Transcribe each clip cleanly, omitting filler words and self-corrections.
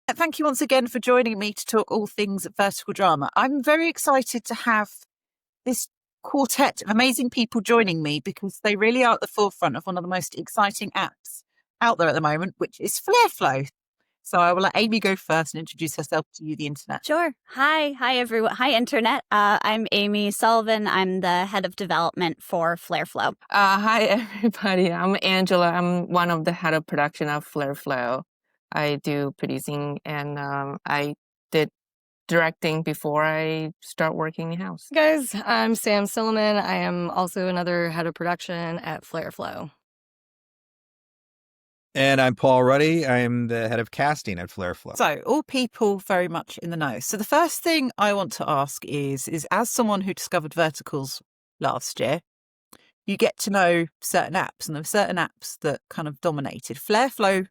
Thank you once again for joining me to talk all things vertical drama. I'm very excited to have this quartet of amazing people joining me because they really are at the forefront of one of the most exciting apps out there at the moment, which is Flareflow. So I will let Amy go first and introduce herself to you, the internet. Sure. Hi, everyone. Hi, internet. I'm Amy Sullivan. I'm the head of development for Flareflow. Hi, everybody. I'm Angela. I'm one of the head of production of Flareflow. I do producing and I did directing before I start working in-house. Guys, I'm Sam Silliman. I am also another head of production at Flareflow. And I'm Paul Ruddy. I'm the head of casting at Flareflow. So all people very much in the know. So the first thing I want to ask is as someone who discovered verticals last year, you get to know certain apps, and there were certain apps that kind of dominated. Flareflow,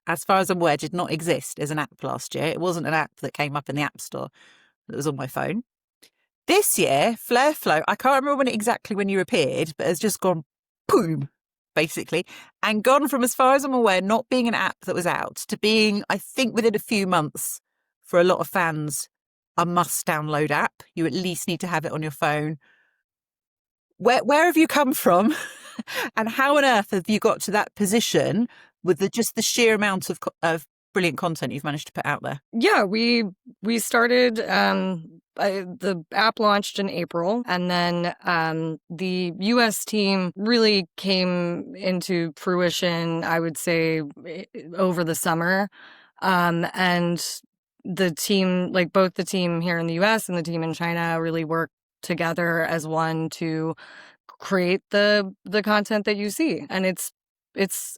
as far as I'm aware, did not exist as an app last year. It wasn't an app that came up in the App Store that was on my phone. This year, Flareflow, I can't remember exactly when you appeared, but has just gone boom, basically, and gone from, as far as I'm aware, not being an app that was out to being, I think, within a few months, for a lot of fans, a must-download app. You at least need to have it on your phone. Where have you come from, and how on earth have you got to that position with just the sheer amount of brilliant content you've managed to put out there? Yeah, we started. The app launched in April, and then the U.S. team really came into fruition, I would say, over the summer, and the team, like both the team here in the U.S. and the team in China, really worked together as one to create the content that you see. And it's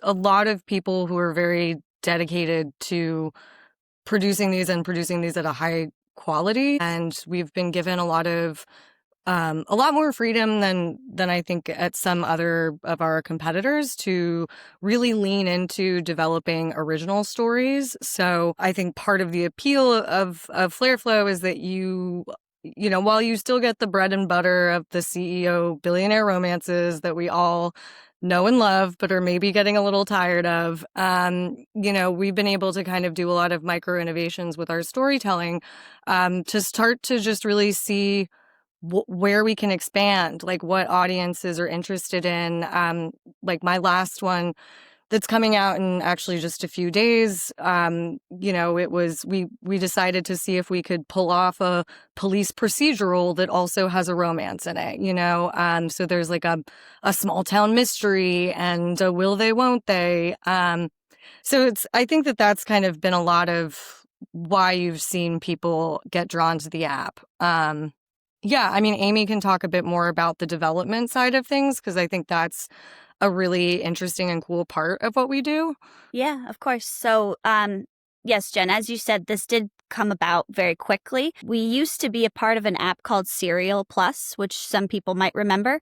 a lot of people who are very dedicated to producing these at a high quality. And we've been given a lot more freedom than I think at some other of our competitors to really lean into developing original stories. So I think part of the appeal of Flareflow is that you know, while you still get the bread and butter of the CEO billionaire romances that we all know and love, but are maybe getting a little tired of, you know, we've been able to kind of do a lot of micro innovations with our storytelling to start to just really see where we can expand, like what audiences are interested in. Like my last one that's coming out in actually just a few days. You know, it was, we decided to see if we could pull off a police procedural that also has a romance in it, you know? So there's like a small town mystery and a will they, won't they? So I think that's kind of been a lot of why you've seen people get drawn to the app. Yeah, I mean, Amy can talk a bit more about the development side of things, because I think that's a really interesting and cool part of what we do. Yeah, of course. So, yes, Jen, as you said, this did come about very quickly. We used to be a part of an app called Serial Plus, which some people might remember.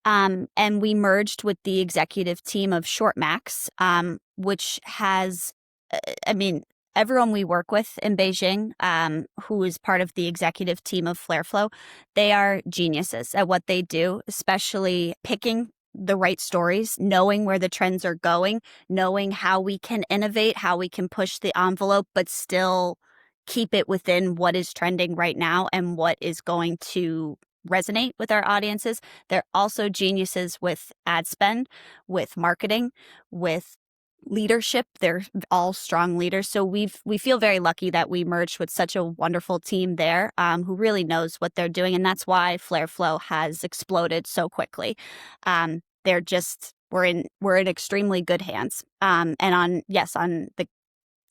And we merged with the executive team of Shortmax, which has, everyone we work with in Beijing, who is part of the executive team of Flareflow, they are geniuses at what they do, especially picking the right stories, knowing where the trends are going, knowing how we can innovate, how we can push the envelope, but still keep it within what is trending right now and what is going to resonate with our audiences. They're also geniuses with ad spend, with marketing, with leadership. They're all strong leaders. So we feel very lucky that we merged with such a wonderful team there who really knows what they're doing. And that's why Flareflow has exploded so quickly. We're in extremely good hands. And on the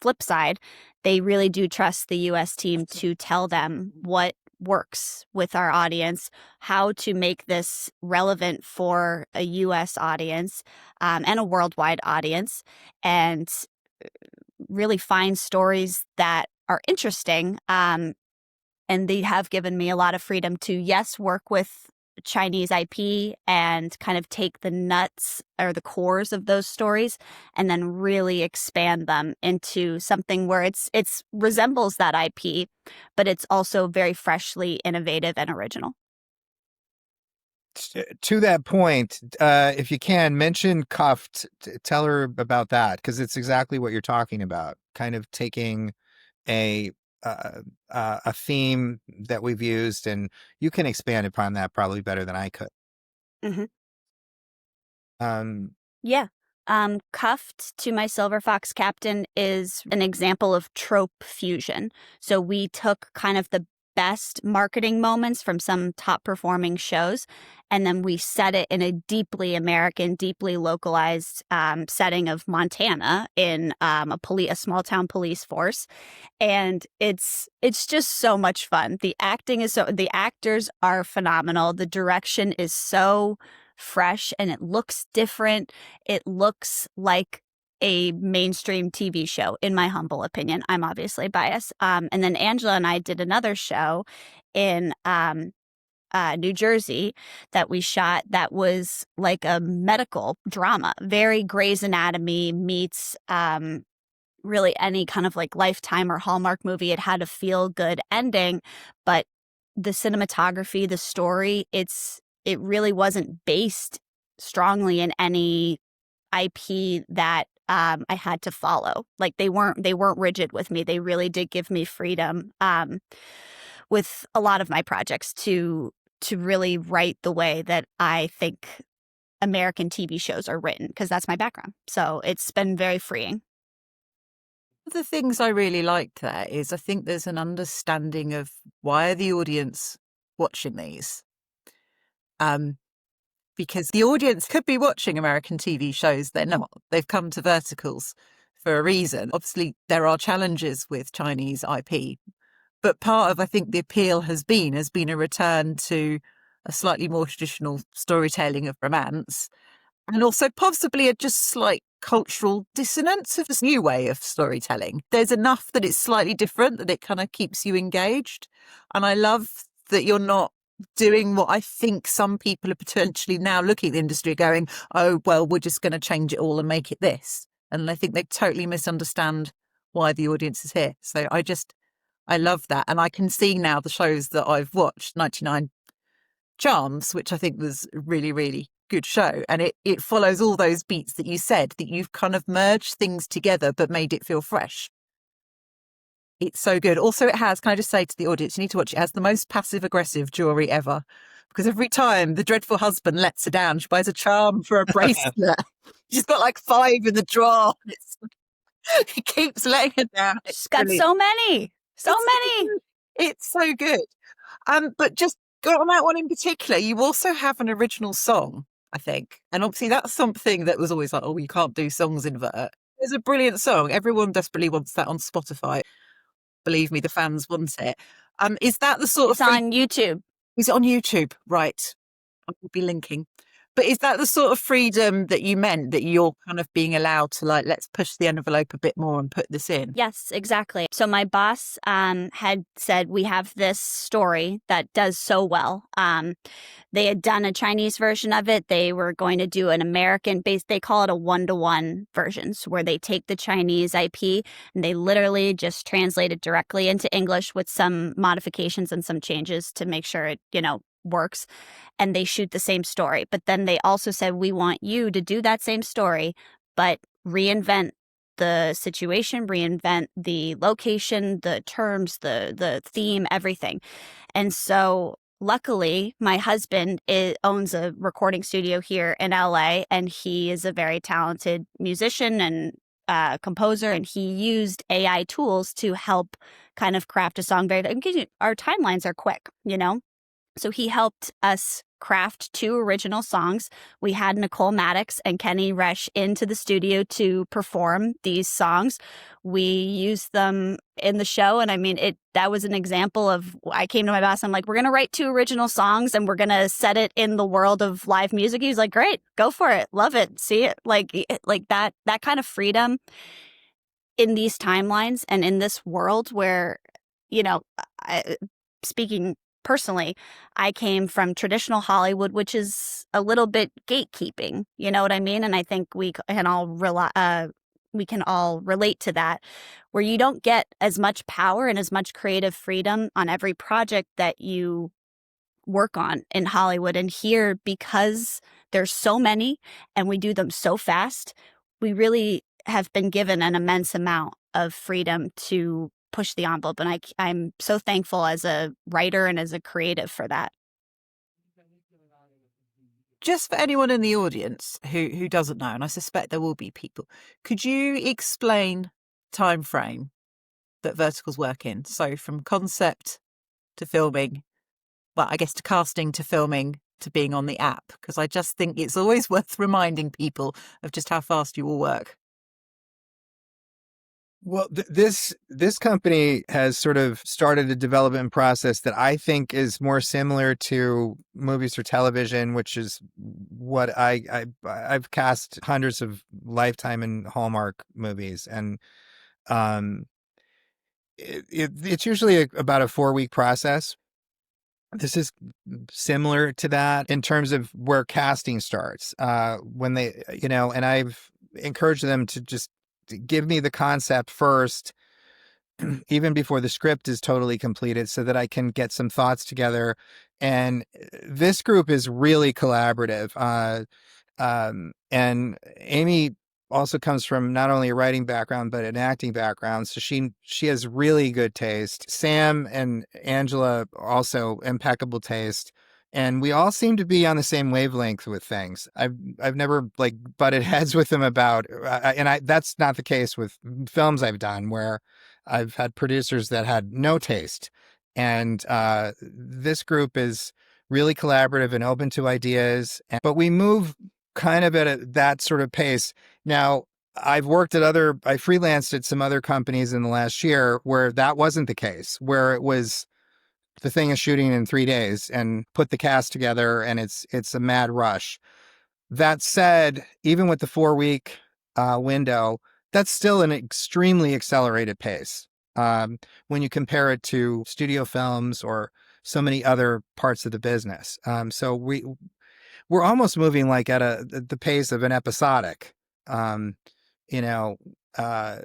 flip side, they really do trust the US team to tell them what works with our audience, how to make this relevant for a US audience and a worldwide audience, and really find stories that are interesting. And they have given me a lot of freedom to, yes, work with Chinese IP and kind of take the nuts or the cores of those stories and then really expand them into something where it's resembles that IP, but it's also very freshly innovative and original. To that point, if you can, mention Cuffed. Tell her about that, because it's exactly what you're talking about, kind of taking a theme that we've used, and you can expand upon that probably better than I could. Mm-hmm. Um, Yeah. Cuffed to My Silver Fox Captain is an example of trope fusion. So we took kind of the best marketing moments from some top performing shows, and then we set it in a deeply American, deeply localized setting of Montana in a small town police force. And it's just so much fun. The actors are phenomenal. The direction is so fresh and it looks different. It looks like a mainstream TV show, in my humble opinion. I'm obviously biased. And then Angela and I did another show in New Jersey that we shot that was like a medical drama, very Grey's Anatomy meets really any kind of like Lifetime or Hallmark movie. It had a feel good ending, but the cinematography, the story, it really wasn't based strongly in any IP that I had to follow. Like they weren't rigid with me. They really did give me freedom with a lot of my projects to really write the way that I think American TV shows are written, because that's my background. So it's been very freeing. The things I really liked there is I think there's an understanding of why are the audience watching these. Because the audience could be watching American TV shows. They're not. They've come to verticals for a reason. Obviously, there are challenges with Chinese IP, but part of, I think, the appeal has been a return to a slightly more traditional storytelling of romance, and also possibly a just slight cultural dissonance of this new way of storytelling. There's enough that it's slightly different that it kind of keeps you engaged. And I love that you're not doing what I think some people are potentially now looking at the industry going, oh, well, we're just going to change it all and make it this. And I think they totally misunderstand why the audience is here. So I love that. And I can see now the shows that I've watched, 99 Charms, which I think was a really, really good show. And it follows all those beats that you said, that you've kind of merged things together but made it feel fresh. It's so good. Also, it has, can I just say to the audience, you need to watch it, has the most passive-aggressive jewellery ever. Because every time the dreadful husband lets her down, she buys a charm for a bracelet. She's got like 5 in the drawer. It keeps letting her down. She's got so many. It's so good. But just go on that one in particular, you also have an original song, I think. And obviously that's something that was always like, oh, you can't do songs in Vert. There's a brilliant song. Everyone desperately wants that on Spotify. Believe me, the fans want it. Is that the sort of... It's on YouTube. Is it on YouTube? Right. I will be linking. But is that the sort of freedom that you meant, that you're kind of being allowed to, like, let's push the envelope a bit more and put this in? Yes, exactly. So my boss had said, we have this story that does so well. They had done a Chinese version of it. They were going to do an American based, they call it a 1-to-1 version, so where they take the Chinese IP and they literally just translate it directly into English with some modifications and some changes to make sure it, works, and they shoot the same story. But then they also said, we want you to do that same story, but reinvent the situation, reinvent the location, the terms, the theme, everything. And so luckily, my husband owns a recording studio here in LA, and he is a very talented musician and composer, and he used AI tools to help kind of craft a song. Our timelines are quick, So he helped us craft 2 original songs. We had Nicole Maddox and Kenny Resch into the studio to perform these songs. We used them in the show. And I mean, that was an example of, I came to my boss, I'm like, we're going to write 2 original songs and we're going to set it in the world of live music. He's like, great, go for it. Love it. See it. Like that kind of freedom in these timelines and in this world where, speaking personally, I came from traditional Hollywood, which is a little bit gatekeeping, you know what I mean? And I think we can all relate to that, where you don't get as much power and as much creative freedom on every project that you work on in Hollywood. And here, because there's so many and we do them so fast, we really have been given an immense amount of freedom to push the envelope. And I'm so thankful as a writer and as a creative for that. Just for anyone in the audience who doesn't know, and I suspect there will be people, could you explain time frame that verticals work in? So from concept to filming, well, I guess to casting, to filming, to being on the app, because I just think it's always worth reminding people of just how fast you all work. Well, this company has sort of started a development process that I think is more similar to movies or television, which is what I've cast hundreds of Lifetime and Hallmark movies, and it's usually about a 4-week process. This is similar to that in terms of where casting starts. When they, and I've encouraged them to just give me the concept first, even before the script is totally completed, so that I can get some thoughts together. And this group is really collaborative. And Amy also comes from not only a writing background, but an acting background. So she has really good taste. Sam and Angela also impeccable taste. And we all seem to be on the same wavelength with things. I've never like butted heads with them about, that's not the case with films I've done where I've had producers that had no taste. And this group is really collaborative and open to ideas. But we move kind of at that sort of pace. Now, I freelanced at some other companies in the last year where that wasn't the case, where it was the thing is shooting in 3 days and put the cast together and it's a mad rush. That said, even with the 4-week window, that's still an extremely accelerated pace when you compare it to studio films or so many other parts of the business. So we're almost moving like at the pace of an episodic, and I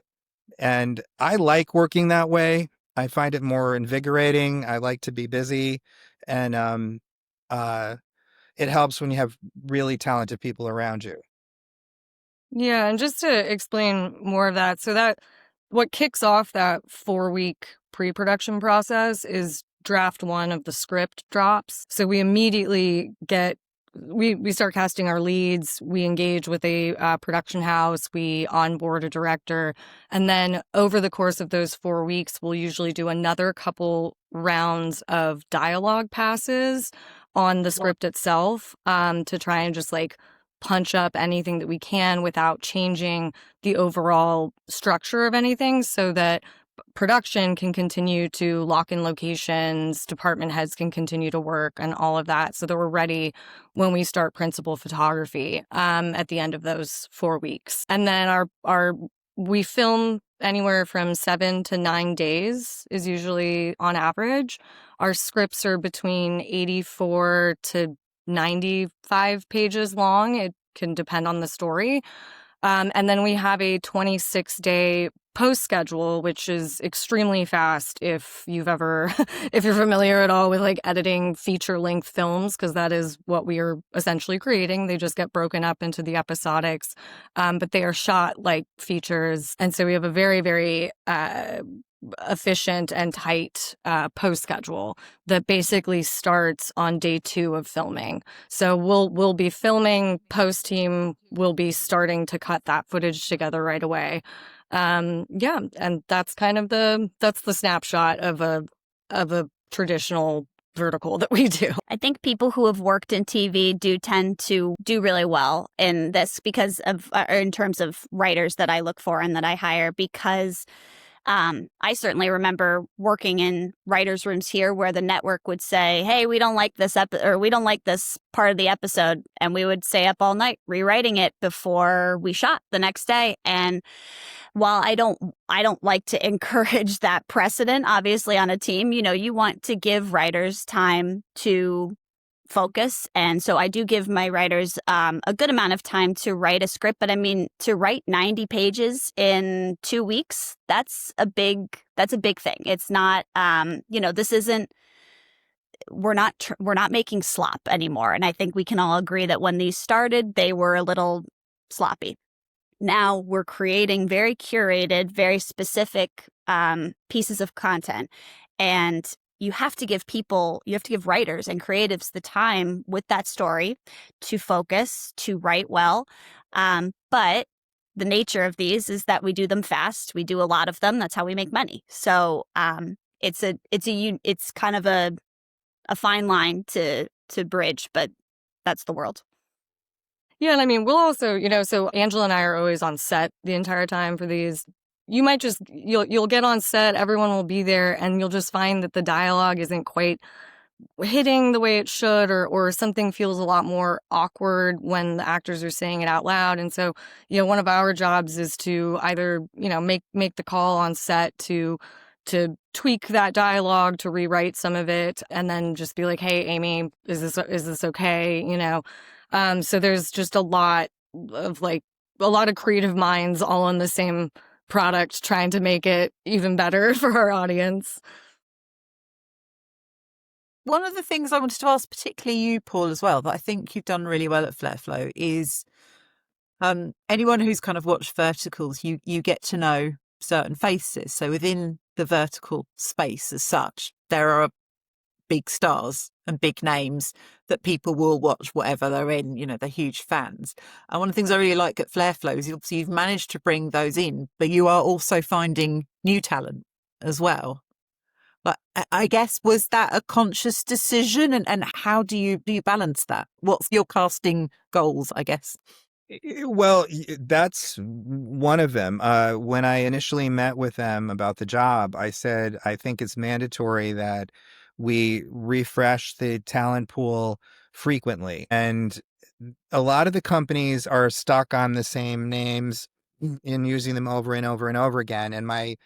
like working that way. I find it more invigorating. I like to be busy, and it helps when you have really talented people around you. Yeah, and just to explain more of that, so that what kicks off that 4-week pre-production process is draft 1 of the script drops. So we immediately we start casting our leads, we engage with a production house, we onboard a director, and then over the course of those 4 weeks, we'll usually do another couple rounds of dialogue passes on the script itself to try and just like punch up anything that we can without changing the overall structure of anything, so that production can continue to lock in locations, department heads can continue to work, and all of that, so that we're ready when we start principal photography at the end of those 4 weeks. And then we film anywhere from 7 to 9 days is usually on average. Our scripts are between 84 to 95 pages long. It can depend on the story. And then we have a 26-day post schedule, which is extremely fast if you're familiar at all with like editing feature length films, because that is what we are essentially creating. They just get broken up into the episodics, but they are shot like features. And so we have a very, very efficient and tight post schedule that basically starts on day 2 of filming. So we'll be filming, post team will be starting to cut that footage together right away. And that's kind of the snapshot of a traditional vertical that we do. I think people who have worked in TV do tend to do really well in this because of, in terms of writers that I look for and that I hire, because I certainly remember working in writers' rooms here where the network would say, hey, we don't like this or we don't like this part of the episode. And we would stay up all night rewriting it before we shot the next day. And while I don't like to encourage that precedent, obviously on a team, you want to give writers time to focus. And so I do give my writers a good amount of time to write a script. But I mean, to write 90 pages in 2 weeks, that's a big thing. It's not, this isn't, we're not making slop anymore. And I think we can all agree that when these started, they were a little sloppy. Now we're creating very curated, very specific pieces of content. And you have to give writers and creatives the time with that story to focus, to write well. But the nature of these is that we do them fast. We do a lot of them. That's how we make money. So it's kind of a fine line to bridge, but that's the world. Yeah, and I mean, we'll also, so Angela and I are always on set the entire time for these. You might you'll get on set, everyone will be there, and you'll just find that the dialogue isn't quite hitting the way it should, or something feels a lot more awkward when the actors are saying it out loud. And so, one of our jobs is to either, make the call on set to tweak that dialogue, to rewrite some of it, and then just be like, hey, Amy, is this okay? So there's just a lot of creative minds all on the same product trying to make it even better for our audience. One of the things I wanted to ask, particularly you, Paul, as well, that I think you've done really well at Flareflow is anyone who's kind of watched verticals, you get to know certain faces. So within the vertical space as such, there are big stars and big names that people will watch whatever they're in, they're huge fans. And one of the things I really like at Flareflow is obviously you've managed to bring those in, but you are also finding new talent as well. But I guess, was that a conscious decision, and how do you balance that? What's your casting goals, I guess? Well, that's one of them. When I initially met with them about the job, I said, I think it's mandatory that we refresh the talent pool frequently. And a lot of the companies are stuck on the same names and using them over and over and over again. And what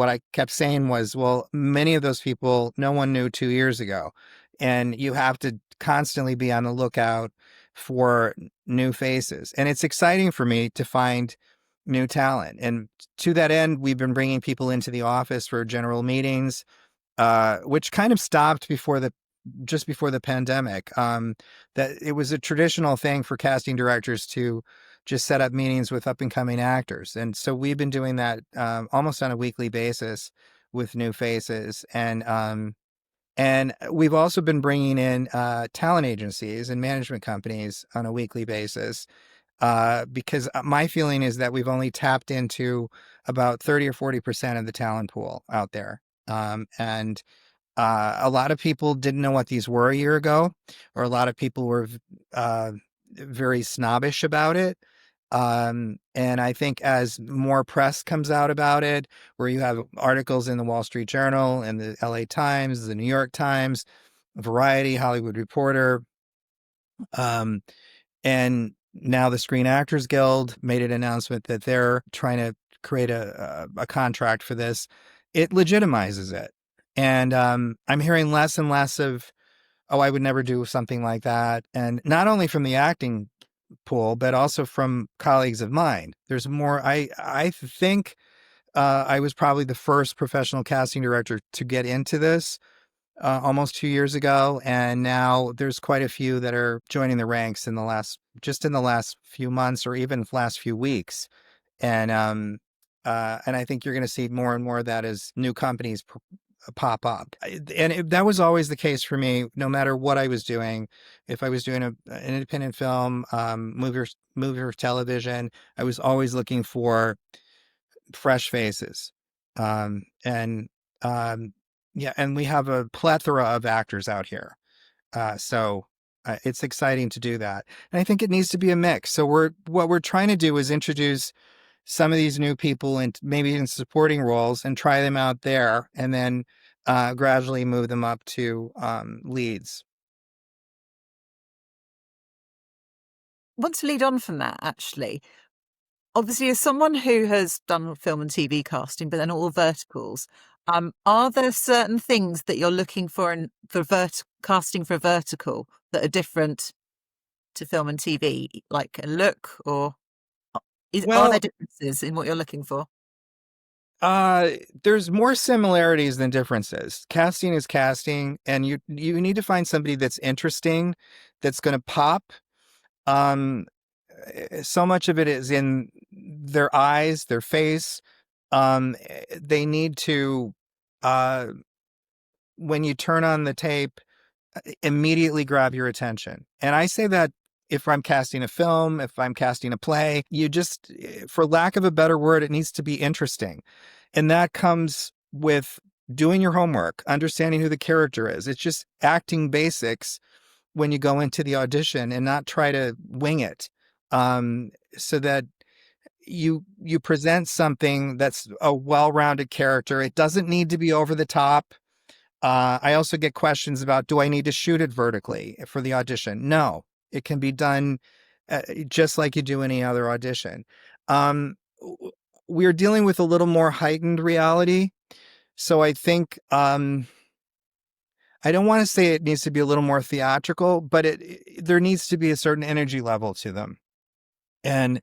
I kept saying was, well, many of those people, no one knew 2 years ago. And you have to constantly be on the lookout for new faces. And it's exciting for me to find new talent. And to that end, we've been bringing people into the office for general meetings, which kind of stopped just before the pandemic. That it was a traditional thing for casting directors to just set up meetings with up and coming actors. And so we've been doing that almost on a weekly basis with new faces. And we've also been bringing in talent agencies and management companies on a weekly basis, because my feeling is that we've only tapped into about 30 or 40% of the talent pool out there. And a lot of people didn't know what these were a year ago, or a lot of people were very snobbish about it. And I think as more press comes out about it, where you have articles in the Wall Street Journal and the LA Times, the New York Times, Variety, Hollywood Reporter, and now the Screen Actors Guild made an announcement that they're trying to create a contract for this. It legitimizes it. And I'm hearing less and less of, oh, I would never do something like that. And not only from the acting pool, but also from colleagues of mine. There's more. I think I was probably the first professional casting director to get into this almost 2 years ago. And now there's quite a few that are joining the ranks in the last few months, or even last few weeks. And I think you're going to see more and more of that as new companies pop up. And that was always the case for me, no matter what I was doing. If I was doing an independent film, movie or television, I was always looking for fresh faces. And we have a plethora of actors out here. So it's exciting to do that. And I think it needs to be a mix. So what we're trying to do is introduce some of these new people and maybe in supporting roles and try them out there, and then gradually move them up to leads. I want to lead on from that, actually. Obviously, as someone who has done film and TV casting, but then all verticals, are there certain things that you're looking for casting for a vertical that are different to film and TV, like a look, or are there differences in what you're looking for? There's more similarities than differences. Casting is casting, and you need to find somebody that's interesting, that's going to pop. So much of it is in their eyes, their face, They need to, when you turn on the tape, immediately grab your attention. And I say that if I'm casting a film, if I'm casting a play, you just, for lack of a better word, it needs to be interesting. And that comes with doing your homework, understanding who the character is. It's just acting basics when you go into the audition and not try to wing it. So that you present something that's a well-rounded character. It doesn't need to be over the top. I also get questions about, do I need to shoot it vertically for the audition? No, it can be done just like you do any other audition. We're dealing with a little more heightened reality. So I think, I don't want to say it needs to be a little more theatrical, but there needs to be a certain energy level to them. And,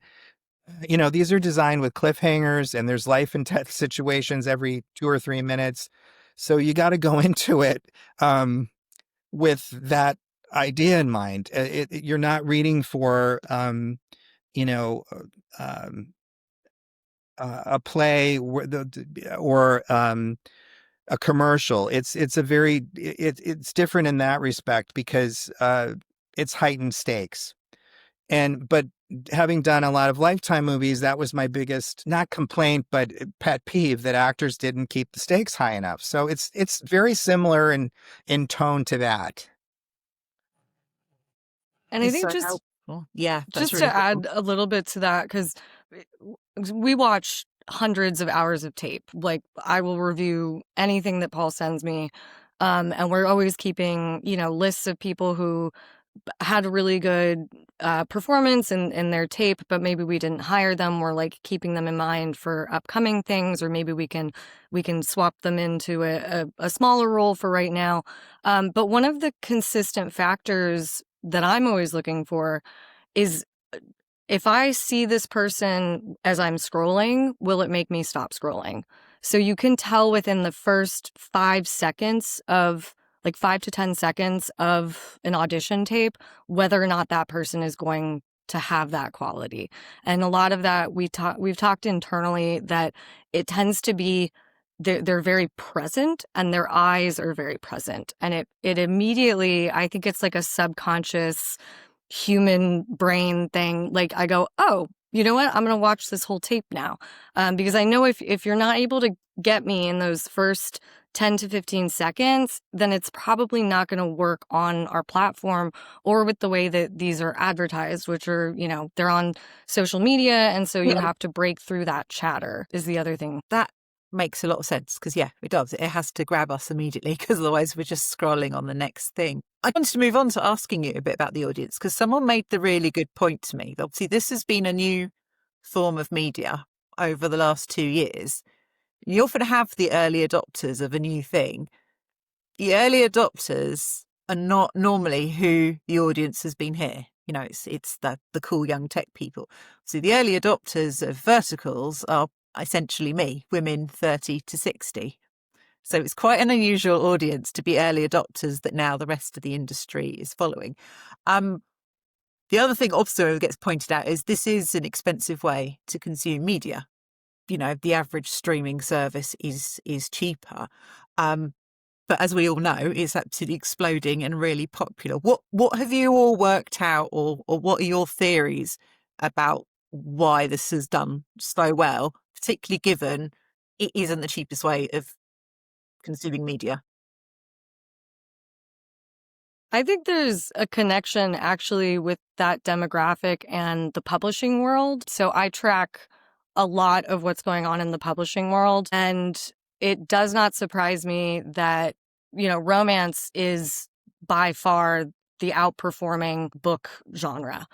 these are designed with cliffhangers, and there's life and death situations every 2 or 3 minutes. So you got to go into it with that idea in mind. You're not reading for, a play or a commercial. It's different in that respect because it's heightened stakes. But having done a lot of Lifetime movies, that was my biggest, not complaint, but pet peeve, that actors didn't keep the stakes high enough. So it's very similar in tone to that. And I It's think so just helpful. Yeah, that's just really to add helpful. a little bit to that, because we watch hundreds of hours of tape. Like, I will review anything that Paul sends me. And we're always keeping, lists of people who had a really good performance in their tape, but maybe we didn't hire them. We're like keeping them in mind for upcoming things, or maybe we can swap them into a smaller role for right now. But one of the consistent factors that I'm always looking for is, if I see this person as I'm scrolling, will it make me stop scrolling? So you can tell within the first 5 seconds of, like 5 to 10 seconds of an audition tape, whether or not that person is going to have that quality. And a lot of that we've talked internally that it tends to be they're very present and their eyes are very present. And it immediately, I think it's like a subconscious human brain thing. Like, I go, oh, you know what? I'm going to watch this whole tape now. Because I know if you're not able to get me in those first 10 to 15 seconds, then it's probably not going to work on our platform or with the way that these are advertised, which are, they're on social media. And so you have to break through that chatter is the other thing. That makes a lot of sense because, yeah, it does. It has to grab us immediately because otherwise we're just scrolling on the next thing. I wanted to move on to asking you a bit about the audience because someone made the really good point to me. Obviously, this has been a new form of media over the last 2 years. You often have the early adopters of a new thing. The early adopters are not normally who the audience has been here. It's the cool young tech people. So the early adopters of verticals are essentially me, women 30 to 60. So it's quite an unusual audience to be early adopters that now the rest of the industry is following. The other thing also gets pointed out is this is an expensive way to consume media. The average streaming service is cheaper. But as we all know, it's absolutely exploding and really popular. What have you all worked out, or what are your theories about why this has done so well, particularly given it isn't the cheapest way of consuming media? I think there's a connection actually with that demographic and the publishing world. So I track a lot of what's going on in the publishing world, and it does not surprise me that, romance is by far the outperforming book genre.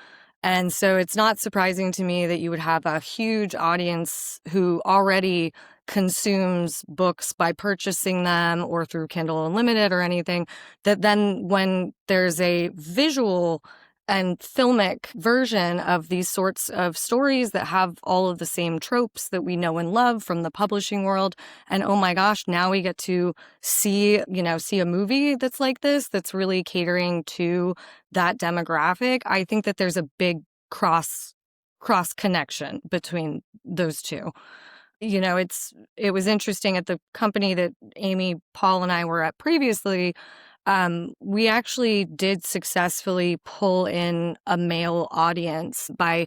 And so it's not surprising to me that you would have a huge audience who already consumes books by purchasing them or through Kindle Unlimited or anything, that then when there's a visual and filmic version of these sorts of stories that have all of the same tropes that we know and love from the publishing world, and oh my gosh, now we get to see a movie that's like this, that's really catering to that demographic. I think that there's a big cross connection between those two. it was interesting at the company that Amy, Paul, and I were at previously. We actually did successfully pull in a male audience by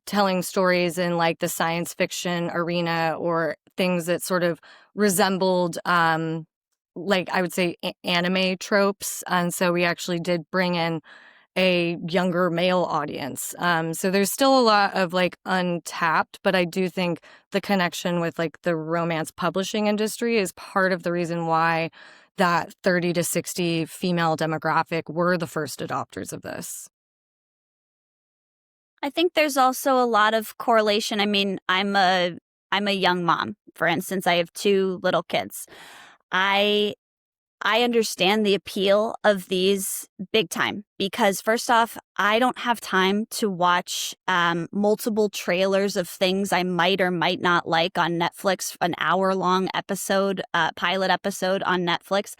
telling stories in like the science fiction arena or things that sort of resembled, like I would say, anime tropes. And so we actually did bring in a younger male audience. So there's still a lot of like untapped, but I do think the connection with like the romance publishing industry is part of the reason why that 30 to 60 female demographic were the first adopters of this. I think there's also a lot of correlation. I mean, I'm a young mom, for instance. I have 2 little kids. I understand the appeal of these big time because first off, I don't have time to watch multiple trailers of things I might or might not like on Netflix, an hour-long episode, pilot episode on Netflix.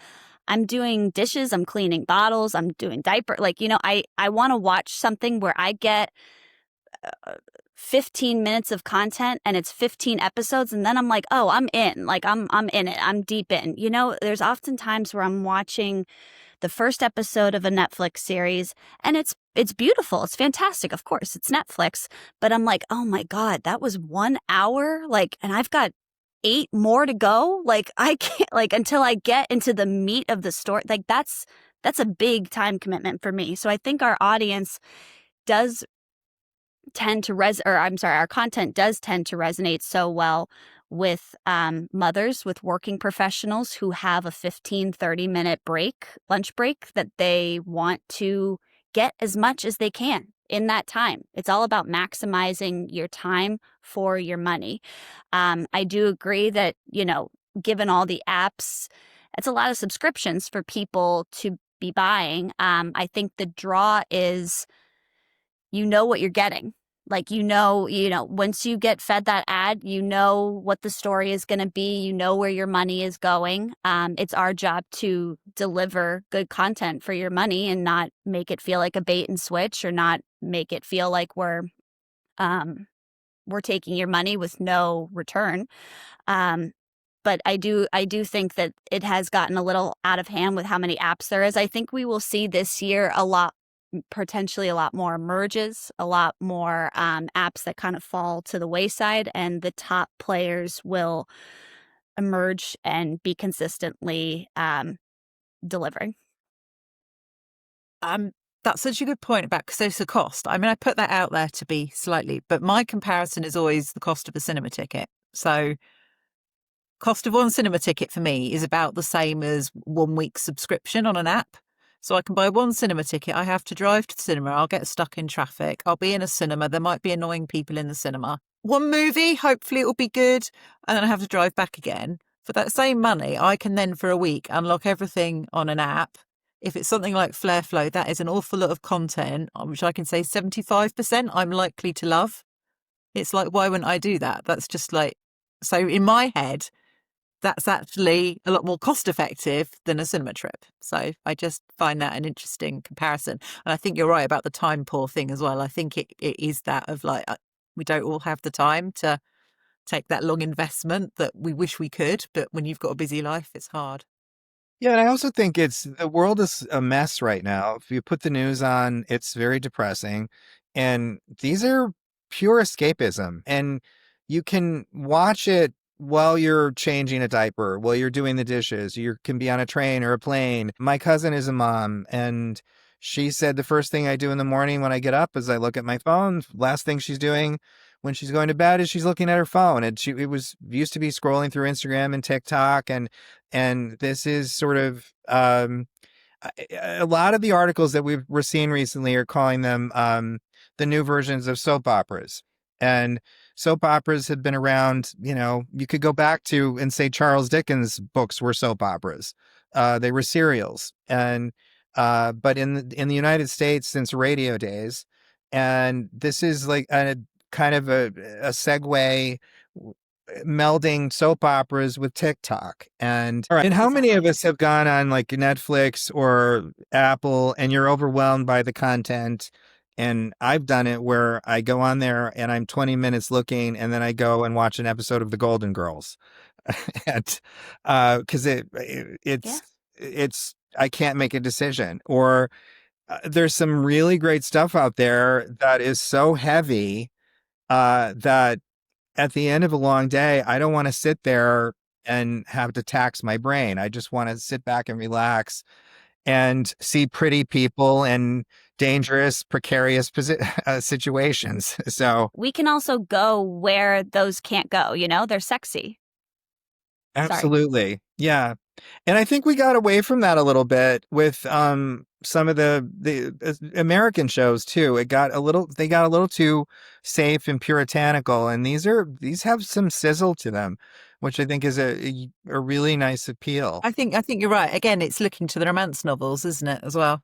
I'm doing dishes, I'm cleaning bottles, I'm doing diaper. Like, I want to watch something where I get 15 minutes of content and it's 15 episodes and then I'm like, oh, I'm in. Like I'm in it. I'm deep in. There's often times where I'm watching the first episode of a Netflix series and it's beautiful. It's fantastic. Of course, it's Netflix, but I'm like, oh my God, that was 1 hour. Like, and I've got 8 more to go. Like I can't, like, until I get into the meat of the story. Like that's a big time commitment for me. So I think our audience does tend to our content does tend to resonate so well with mothers, with working professionals who have a 15-30 minute lunch break that they want to get as much as they can in that time. It's all about maximizing your time for your money. I do agree that, given all the apps, it's a lot of subscriptions for people to be buying. I think the draw is what you're getting. Like, once you get fed that ad, what the story is going to be, where your money is going. It's our job to deliver good content for your money and not make it feel like a bait and switch or not make it feel like we're taking your money with no return. But I do think that it has gotten a little out of hand with how many apps there is. I think we will see this year potentially a lot more merges, a lot more apps that kind of fall to the wayside, and the top players will emerge and be consistently delivering. That's such a good point about because the cost. I mean, I put that out there to be slightly, but my comparison is always the cost of a cinema ticket. So cost of one cinema ticket for me is about the same as 1 week's subscription on an app. So I can buy one cinema ticket. I have to drive to the cinema. I'll get stuck in traffic. I'll be in a cinema. There might be annoying people in the cinema. One movie, hopefully it will be good. And then I have to drive back again. For that same money, I can then for a week unlock everything on an app. If it's something like Flareflow, that is an awful lot of content, which I can say 75% I'm likely to love. It's like, why wouldn't I do that? That's just like, so in my head, that's actually a lot more cost effective than a cinema trip. So I just find that an interesting comparison. And I think you're right about the time poor thing as well. I think it is that of like, we don't all have the time to take that long investment that we wish we could. But when you've got a busy life, it's hard. Yeah, and I also think the world is a mess right now. If you put the news on, it's very depressing. And these are pure escapism. And you can watch it while you're changing a diaper, while you're doing the dishes. You can be on a train or a plane. My cousin is a mom, and she said the first thing I do in the morning when I get up is I look at my phone. Last thing she's doing when she's going to bed is she's looking at her phone. And it was used to be scrolling through Instagram and TikTok, and this is sort of a lot of the articles that we're seeing recently are calling them the new versions of soap operas. And soap operas have been around, you could go back to and say Charles Dickens' books were soap operas. They were serials. And but in the United States since radio days, and this is like a kind of a segue melding soap operas with TikTok. And how many of us have gone on like Netflix or Apple and you're overwhelmed by the content And I've done it where I go on there and I'm 20 minutes looking, and then I go and watch an episode of The Golden Girls. And because Yeah. it's I can't make a decision. Or there's some really great stuff out there that is so heavy that at the end of a long day, I don't want to sit there and have to tax my brain. I just want to sit back and relax and see pretty people and dangerous, precarious situations. So We can also go where those can't go, they're sexy. Sorry. absolutely. Yeah. And I think we got away from that a little bit with some of the American shows too. They got a little too safe and puritanical, and these have some sizzle to them, which I think is a really nice appeal. I think you're right. Again, it's looking to the romance novels, isn't it, as well?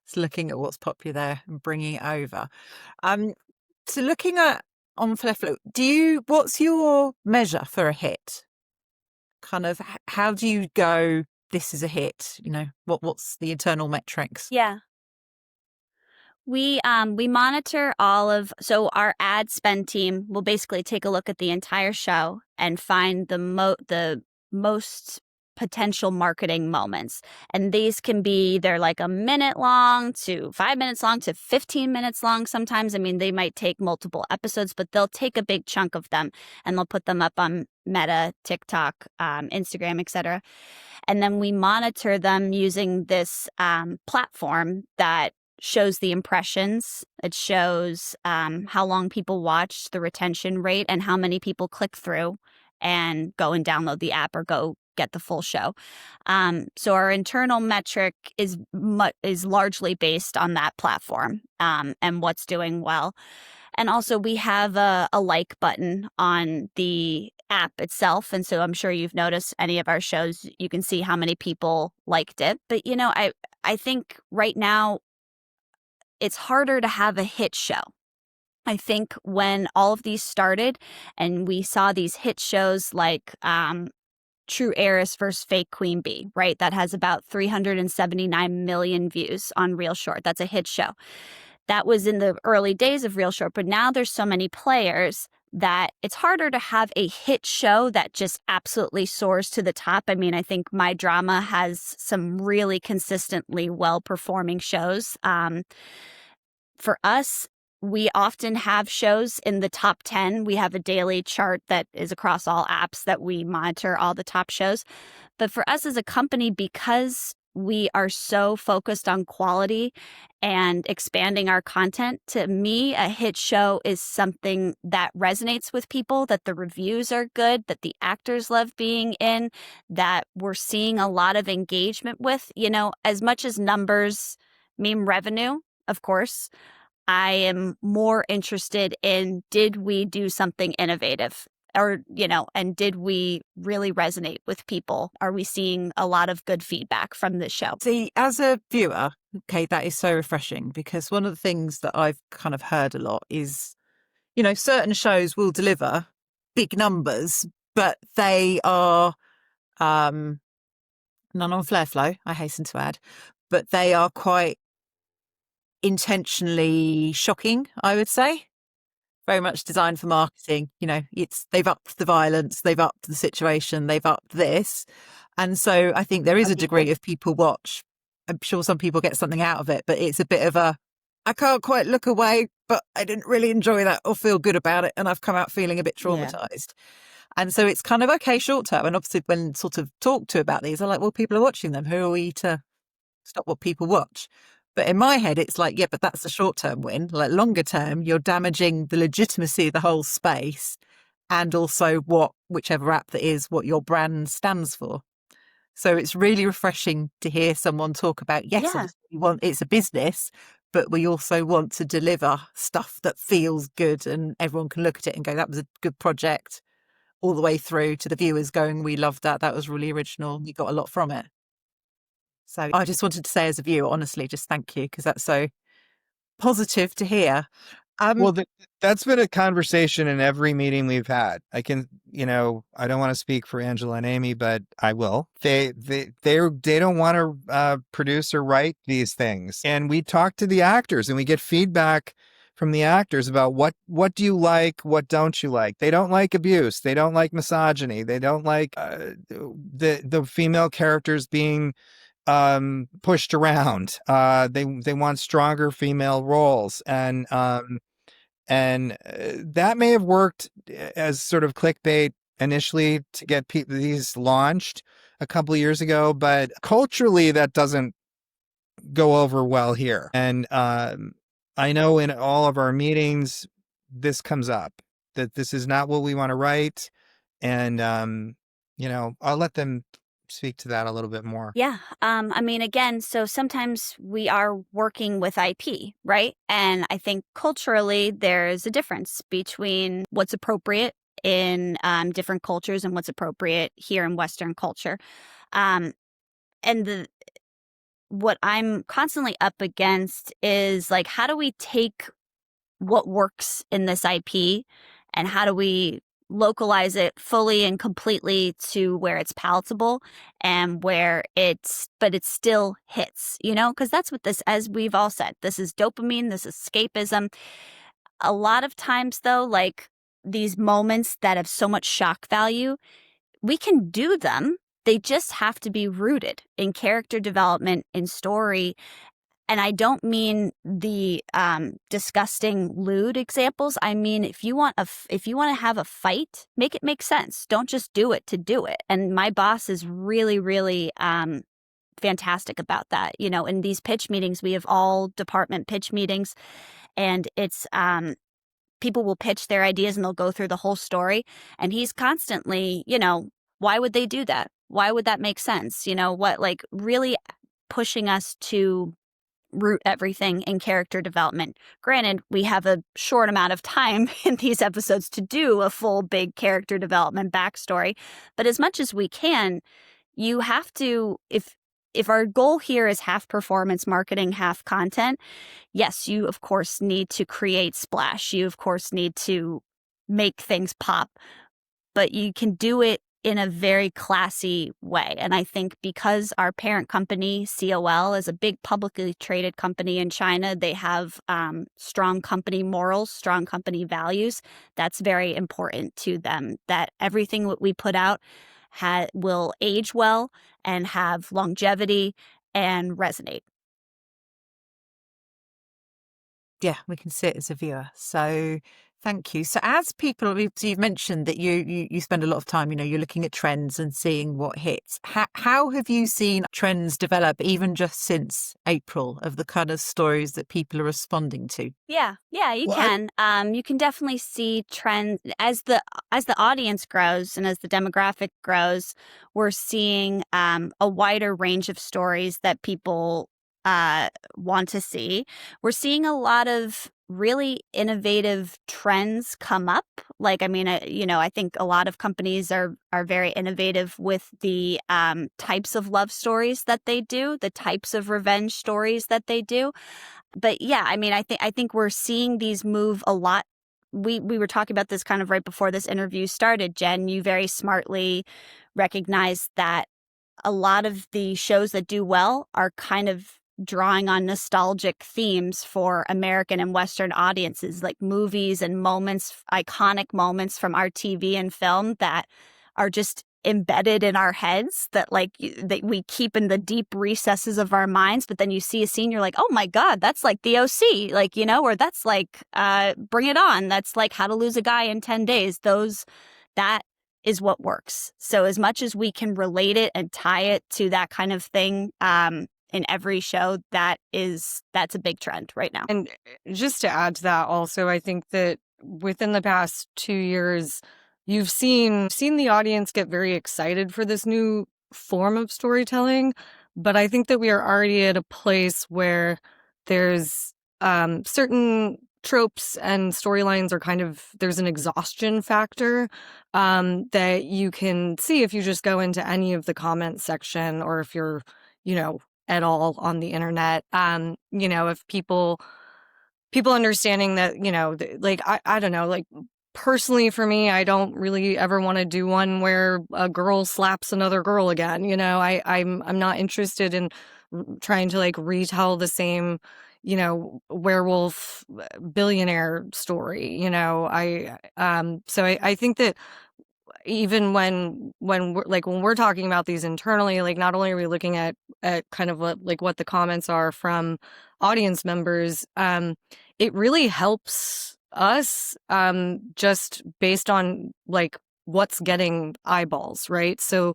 It's looking at what's popular there and bringing it over. So looking at on Flareflow, what's your measure for a hit? Kind of, how do you go, this is a hit? What's the internal metrics? Yeah. We monitor so our ad spend team will basically take a look at the entire show and find the most potential marketing moments. And these can be, they're like a minute long to 5 minutes long to 15 minutes long sometimes. I mean, they might take multiple episodes, but they'll take a big chunk of them and they'll put them up on Meta, TikTok, Instagram, etc. And then we monitor them using this platform that shows the impressions. It shows how long people watch, the retention rate, and how many people click through and go and download the app or go get the full show. So our internal metric is largely based on that platform and what's doing well. And also we have a like button on the app itself. And so I'm sure you've noticed any of our shows, you can see how many people liked it. But, I think right now it's harder to have a hit show. I think when all of these started and we saw these hit shows like True Heiress versus Fake Queen Bee, right? That has about 379 million views on Real Short. That's a hit show. That was in the early days of Real Short, but now there's so many players that it's harder to have a hit show that just absolutely soars to the top. I mean, I think Microdrama has some really consistently well-performing shows. For us, we often have shows in the top 10. We have a daily chart that is across all apps that we monitor all the top shows. But for us as a company, because we are so focused on quality and expanding our content, to me, a hit show is something that resonates with people, that the reviews are good, that the actors love being in, that we're seeing a lot of engagement with. As much as numbers mean revenue, of course, I am more interested in, did we do something innovative? Or, and did we really resonate with people? Are we seeing a lot of good feedback from this show? See, as a viewer, okay, that is so refreshing, because one of the things that I've kind of heard a lot is, certain shows will deliver big numbers, but they are, none on Flareflow, I hasten to add, but they are quite intentionally shocking, I would say. Very much designed for marketing. They've upped the violence, they've upped the situation, they've upped this. And so I think there is a degree of people watch. I'm sure some people get something out of it, but it's a bit of I can't quite look away, but I didn't really enjoy that or feel good about it. And I've come out feeling a bit traumatized. Yeah. And so it's kind of, okay, short term. And obviously when sort of talked to about these, I'm like, well, people are watching them. Who are we to stop what people watch? But in my head, it's like, yeah, but that's the short-term win. Like longer term, you're damaging the legitimacy of the whole space, and also whichever app that is, what your brand stands for. So it's really refreshing to hear someone talk about, yes, it's a business, but we also want to deliver stuff that feels good and everyone can look at it and go, that was a good project, all the way through to the viewers going, we loved that. That was really original. We got a lot from it. So I just wanted to say as a viewer, honestly, just thank you, because that's so positive to hear. Well, that's been a conversation in every meeting we've had. I can, I don't want to speak for Angela and Amy, but I will. They don't want to produce or write these things, and we talk to the actors and we get feedback from the actors about what do you like, what don't you like. They don't like abuse. They don't like misogyny. They don't like the female characters being pushed around. They want stronger female roles, and that may have worked as sort of clickbait initially to get these launched a couple of years ago, but culturally that doesn't go over well here. And I know in all of our meetings this comes up, that this is not what we want to write, and I'll let them speak to that a little bit more. Yeah. I mean, again, so sometimes we are working with IP, right? And I think culturally there's a difference between what's appropriate in different cultures and what's appropriate here in Western culture. And what I'm constantly up against is like, how do we take what works in this IP and how do we localize it fully and completely to where it's palatable and but it still hits, because that's what this, as we've all said, this is dopamine, this is escapism. A lot of times though, like these moments that have so much shock value, we can do them. They just have to be rooted in character development, in story. And I don't mean the disgusting lewd examples. I mean, if you want to have a fight, make it make sense. Don't just do it to do it. And my boss is really, really fantastic about that. In these pitch meetings, we have all department pitch meetings, and it's people will pitch their ideas and they'll go through the whole story. And he's constantly, why would they do that? Why would that make sense? Really pushing us to root everything in character development. Granted, we have a short amount of time in these episodes to do a full big character development backstory, but as much as we can, you have to, if our goal here is half performance marketing, half content, yes, you of course need to create splash. You of course need to make things pop, but you can do it in a very classy way. And I think because our parent company, COL, is a big publicly traded company in China, they have strong company morals, strong company values. That's very important to them, that everything that we put out will age well and have longevity and resonate. Yeah, we can see it as a viewer. So thank you. So as people, so you've mentioned that you spend a lot of time, you're looking at trends and seeing what hits. How have you seen trends develop even just since April of the kind of stories that people are responding to? Yeah, you can. You can definitely see trends as the audience grows and as the demographic grows. We're seeing a wider range of stories that people want to see. We're seeing a lot of really innovative trends come up. I think a lot of companies are very innovative with the types of love stories that they do, the types of revenge stories that they do. But yeah, I think we're seeing these move a lot. We were talking about this kind of right before this interview started, Jen. You very smartly recognized that a lot of the shows that do well are kind of drawing on nostalgic themes for American and Western audiences, like movies and iconic moments from our TV and film that are just embedded in our heads, that we keep in the deep recesses of our minds. But then you see a scene, you're like, oh my God, that's like the OC, or that's like Bring It On. That's like How to Lose a Guy in 10 Days. That is what works. So as much as we can relate it and tie it to that kind of thing, in every show, that's a big trend right now. And just to add to that also, I think that within the past 2 years, you've seen the audience get very excited for this new form of storytelling. But I think that we are already at a place where there's certain tropes and storylines are there's an exhaustion factor that you can see if you just go into any of the comment section, or if you're, at all on the internet. If people people understanding that, like, I don't know, like, personally for me, I don't really ever want to do one where a girl slaps another girl again. I'm not interested in trying to like retell the same, werewolf billionaire story. So I think that even when we're talking about these internally, like not only are we looking at kind of what the comments are from audience members, it really helps us just based on like what's getting eyeballs, right? So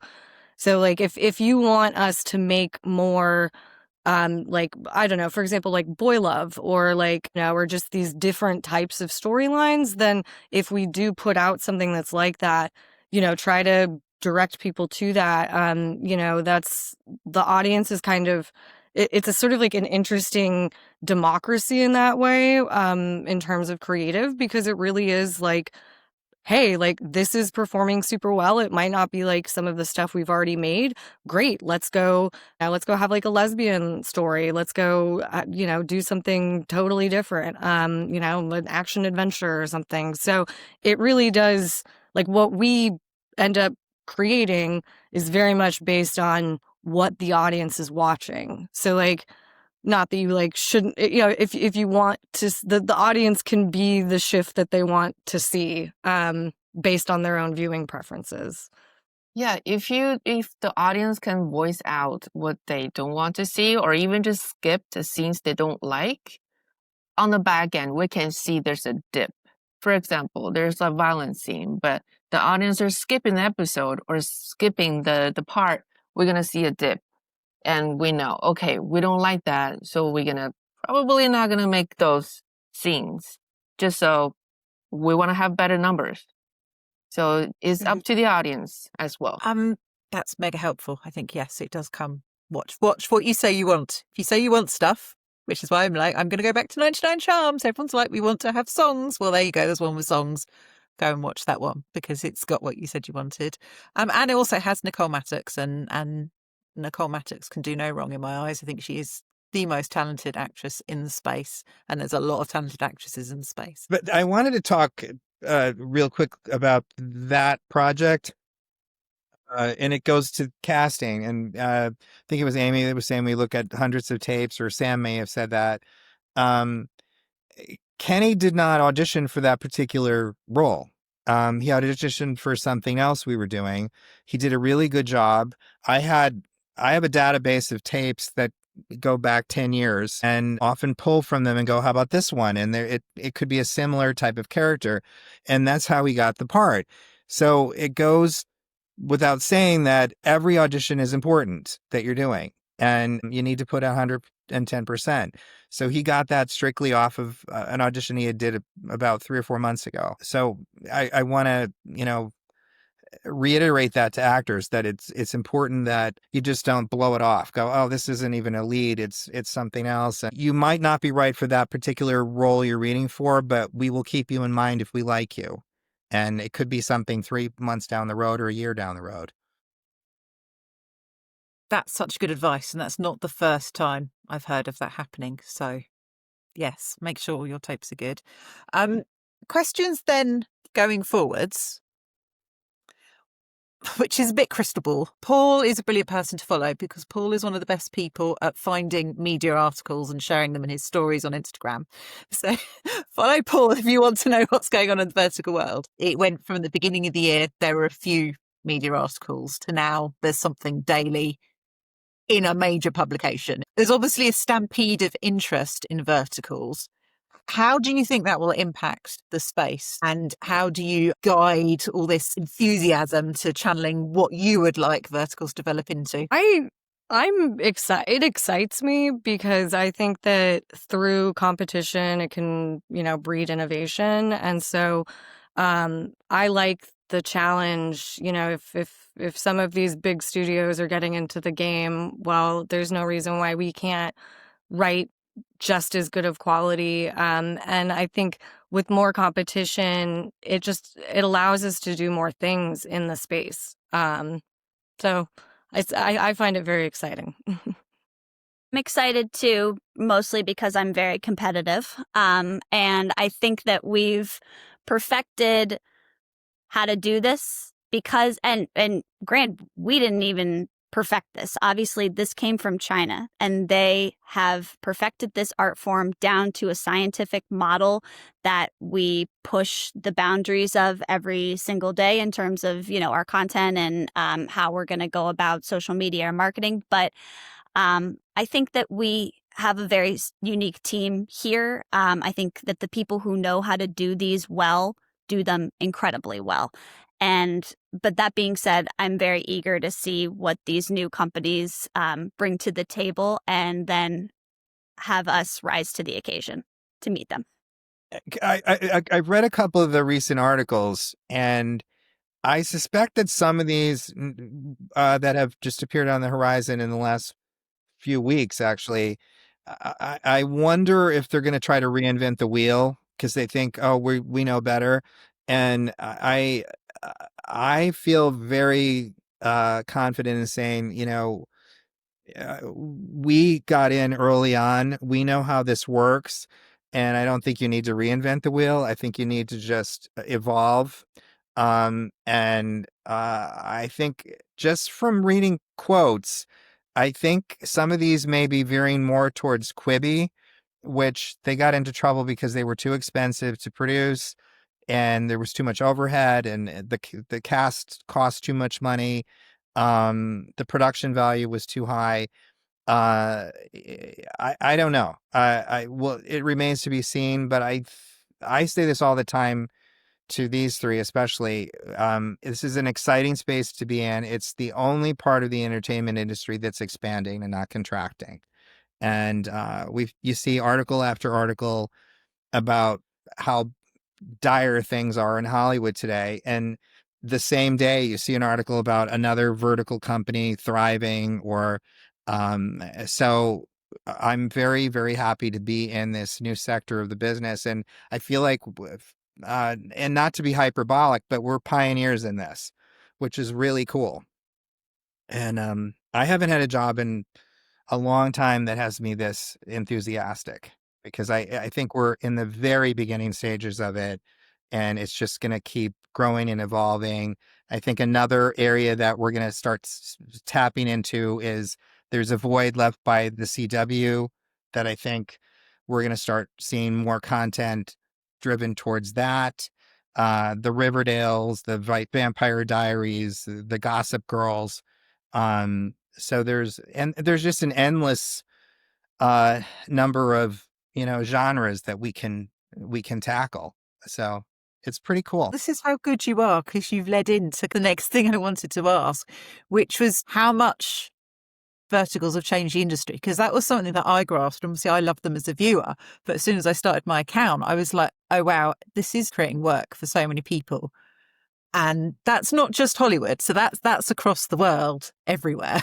like if you want us to make more like, I don't know, for example, like boy love or like, or just these different types of storylines, then if we do put out something that's like that, try to direct people to that. That's the audience is kind of, it's a sort of like an interesting democracy in that way, in terms of creative, because it really is like, hey, like this is performing super well. It might not be like some of the stuff we've already made. Great. Let's go have like a lesbian story. Let's go, do something totally different. An action adventure or something. So it really does, like what we end up creating is very much based on what the audience is watching. So like, not that you like shouldn't, if you want to, the audience can be the shift that they want to see, based on their own viewing preferences. Yeah, if the audience can voice out what they don't want to see, or even just skip the scenes they don't like, on the back end we can see there's a dip. For example, there's a violent scene, but the audience are skipping the episode or skipping the part, we're gonna see a dip. And we know, okay, we don't like that, so we're probably not gonna make those scenes, just so we want to have better numbers. So it's up to the audience as well. That's mega helpful. I think, yes, it does come. Watch what you say you want. If you say you want stuff, which is why I'm like, I'm going to go back to 99 Charms. Everyone's like, we want to have songs. Well, there you go. There's one with songs. Go and watch that one because it's got what you said you wanted. And it also has Nicole Mattox, and Nicole Mattox can do no wrong in my eyes. I think she is the most talented actress in the space, and there's a lot of talented actresses in the space. But I wanted to talk real quick about that project. And it goes to casting. And I think it was Amy that was saying we look at hundreds of tapes, or Sam may have said that. Kenny did not audition for that particular role. He auditioned for something else we were doing. He did a really good job. I have a database of tapes that go back 10 years and often pull from them and go, how about this one? And it could be a similar type of character. And that's how he got the part. So it goes without saying that every audition is important that you're doing, and you need to put 110%. So he got that strictly off of an audition he did about 3 or 4 months ago. So I want to, reiterate that to actors, that it's important that you just don't blow it off. Go, oh, this isn't even a lead. It's something else. And you might not be right for that particular role you're reading for, but we will keep you in mind if we like you. And it could be something 3 months down the road or a year down the road. That's such good advice, and that's not the first time I've heard of that happening. So, yes, make sure your tapes are good. Questions then going forwards, which is a bit crystal ball. Paul is a brilliant person to follow because Paul is one of the best people at finding media articles and sharing them in his stories on Instagram. So follow Paul if you want to know what's going on in the vertical world. It went from the beginning of the year, there were a few media articles, to now there's something daily in a major publication. There's obviously a stampede of interest in verticals. How do you think that will impact the space? And how do you guide all this enthusiasm to channeling what you would like verticals to develop into? I'm excited. It excites me because I think that through competition, it can, breed innovation. And so I like the challenge. If some of these big studios are getting into the game, well, there's no reason why we can't write just as good of quality. And I think with more competition, it allows us to do more things in the space. So I find it very exciting. I'm excited too, mostly because I'm very competitive. And I think that we've perfected how to do this because, and Grant, we didn't even perfect this. Obviously, this came from China, and they have perfected this art form down to a scientific model that we push the boundaries of every single day in terms of, our content and how we're going to go about social media or marketing. But I think that we have a very unique team here. I think that the people who know how to do these well do them incredibly well. But that being said, I'm very eager to see what these new companies bring to the table and then have us rise to the occasion to meet them. I've read a couple of the recent articles, and I suspect that some of these that have just appeared on the horizon in the last few weeks, actually, I wonder if they're going to try to reinvent the wheel because they think, oh, we know better. And I feel very confident in saying, we got in early on. We know how this works. And I don't think you need to reinvent the wheel. I think you need to just evolve. And I think just from reading quotes, I think some of these may be veering more towards Quibi, which they got into trouble because they were too expensive to produce and there was too much overhead and the cast cost too much money. The production value was too high. I don't know. Well, it remains to be seen, but I say this all the time to these three, especially. This is an exciting space to be in. It's the only part of the entertainment industry that's expanding and not contracting. And you see article after article about how dire things are in Hollywood today. And the same day you see an article about another vertical company thriving so I'm very, very happy to be in this new sector of the business. And I feel like, and not to be hyperbolic, but we're pioneers in this, which is really cool. And I haven't had a job in a long time that has me this enthusiastic because I think we're in the very beginning stages of it and it's just going to keep growing and evolving. I think another area that we're going to start tapping into is there's a void left by the CW that I think we're going to start seeing more content driven towards that. The Riverdales, the Vampire Diaries, the Gossip Girls. So there's just an endless number of genres that we can tackle. So it's pretty cool. This is how good you are because you've led into the next thing I wanted to ask, which was how much verticals have changed the industry, because that was something that I grasped. Obviously, I loved them as a viewer, but as soon as I started my account, I was like, oh, wow, this is creating work for so many people. And that's not just Hollywood. So that's across the world, everywhere.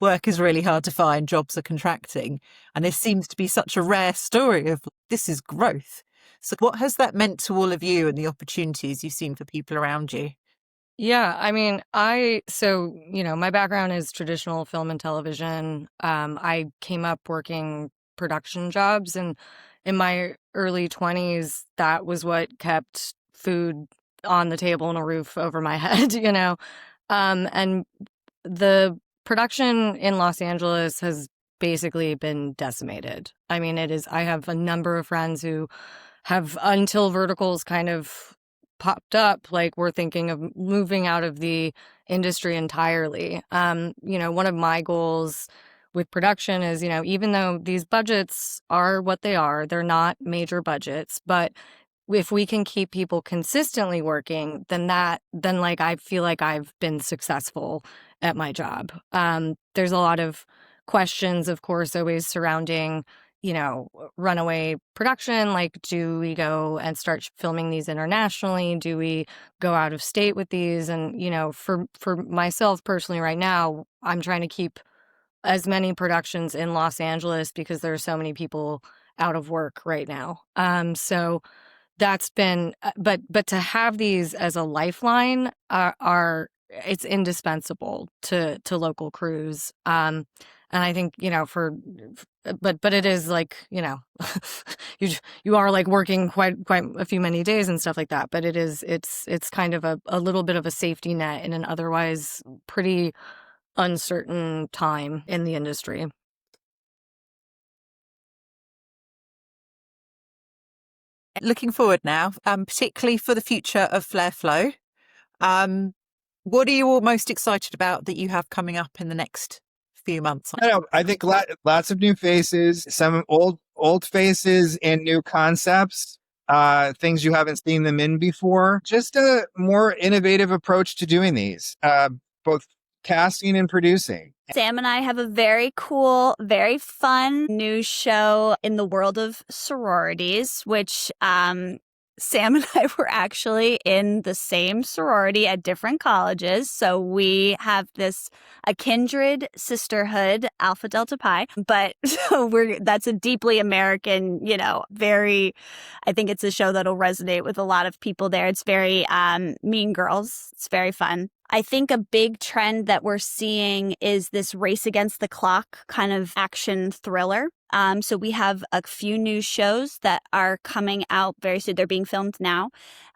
Work is really hard to find. Jobs are contracting. And this seems to be such a rare story of this is growth. So what has that meant to all of you and the opportunities you've seen for people around you? Yeah, I mean, my background is traditional film and television. I came up working production jobs, and in my early 20s, that was what kept food on the table and a roof over my head, and the production in Los Angeles has basically been decimated. I mean, I have a number of friends who have, until verticals kind of popped up, like we're thinking of moving out of the industry entirely. One of my goals with production is, even though these budgets are what they are, they're not major budgets, but if we can keep people consistently working, then I feel like I've been successful at my job. There's a lot of questions, of course, always surrounding runaway production. Like, do we go and start filming these internationally? Do we go out of state with these? And, for myself personally right now, I'm trying to keep as many productions in Los Angeles because there are so many people out of work right now. So that's been, but to have these as a lifeline it's indispensable to local crews. And I think, but it is like, you are like working quite a few many days and stuff like that. But it's kind of a little bit of a safety net in an otherwise pretty uncertain time in the industry. Looking forward now, particularly for the future of Flareflow, what are you all most excited about that you have coming up in the next few months? I think lots of new faces, some old faces and new concepts, things you haven't seen them in before. Just a more innovative approach to doing these, both casting and producing. Sam and I have a very cool, very fun new show in the world of sororities, which Sam and I were actually in the same sorority at different colleges. So we have a kindred sisterhood, Alpha Delta Pi. But that's a deeply American, I think it's a show that'll resonate with a lot of people there. It's very Mean Girls. It's very fun. I think a big trend that we're seeing is this race against the clock kind of action thriller. So we have a few new shows that are coming out very soon. They're being filmed now.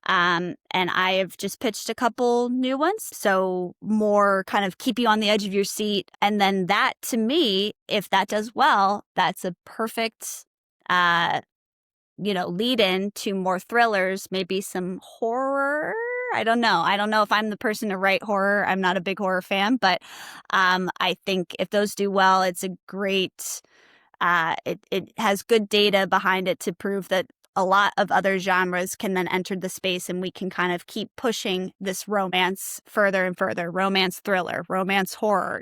And I have just pitched a couple new ones. So more kind of keep you on the edge of your seat. And then that, to me, if that does well, that's a perfect lead in to more thrillers, maybe some horror. I don't know if I'm the person to write horror. I'm not a big horror fan, but I think if those do well, it's a great, it has good data behind it to prove that a lot of other genres can then enter the space and we can kind of keep pushing this romance further and further. Romance thriller, romance horror,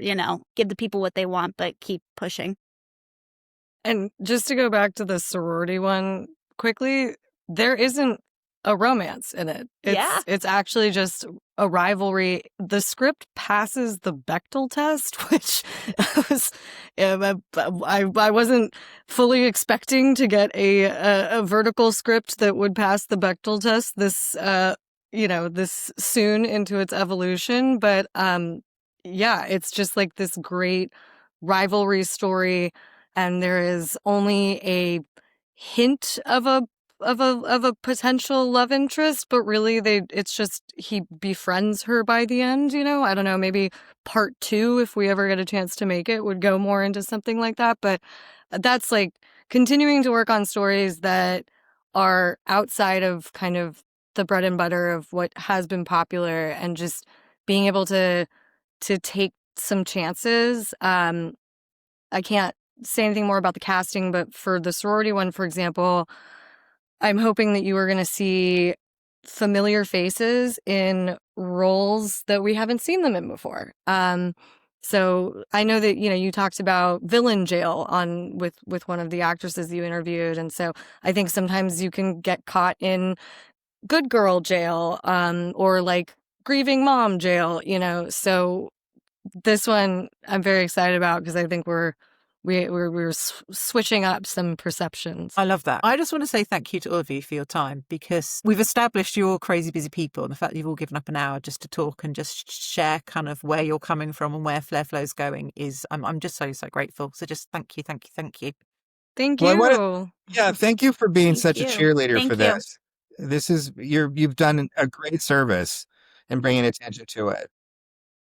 give the people what they want, but keep pushing. And just to go back to the sorority one quickly, there isn't a romance in it. It's actually just a rivalry. The script passes the Bechdel test, which I wasn't fully expecting to get a vertical script that would pass the Bechdel test this soon into its evolution. But it's just like this great rivalry story, and there is only a hint of a potential love interest, but really it's just he befriends her by the end. I don't know, maybe part 2, if we ever get a chance to make it, would go more into something like that. But that's like continuing to work on stories that are outside of kind of the bread and butter of what has been popular, and just being able to take some chances. I can't say anything more about the casting, but for the sorority one, for example, I'm hoping that you are going to see familiar faces in roles that we haven't seen them in before. So I know that, you talked about villain jail with one of the actresses you interviewed. And so I think sometimes you can get caught in good girl jail, or like grieving mom jail, so this one I'm very excited about because I think we're switching up some perceptions. I love that. I just want to say thank you to all of you for your time, because we've established you're all crazy busy people, and the fact that you've all given up an hour just to talk and just share kind of where you're coming from and where Flareflow's going is, I'm just so grateful. So just thank you. Thank Well, you. thank you for being such a cheerleader Thank for you. this. This is you've done a great service in bringing attention to it.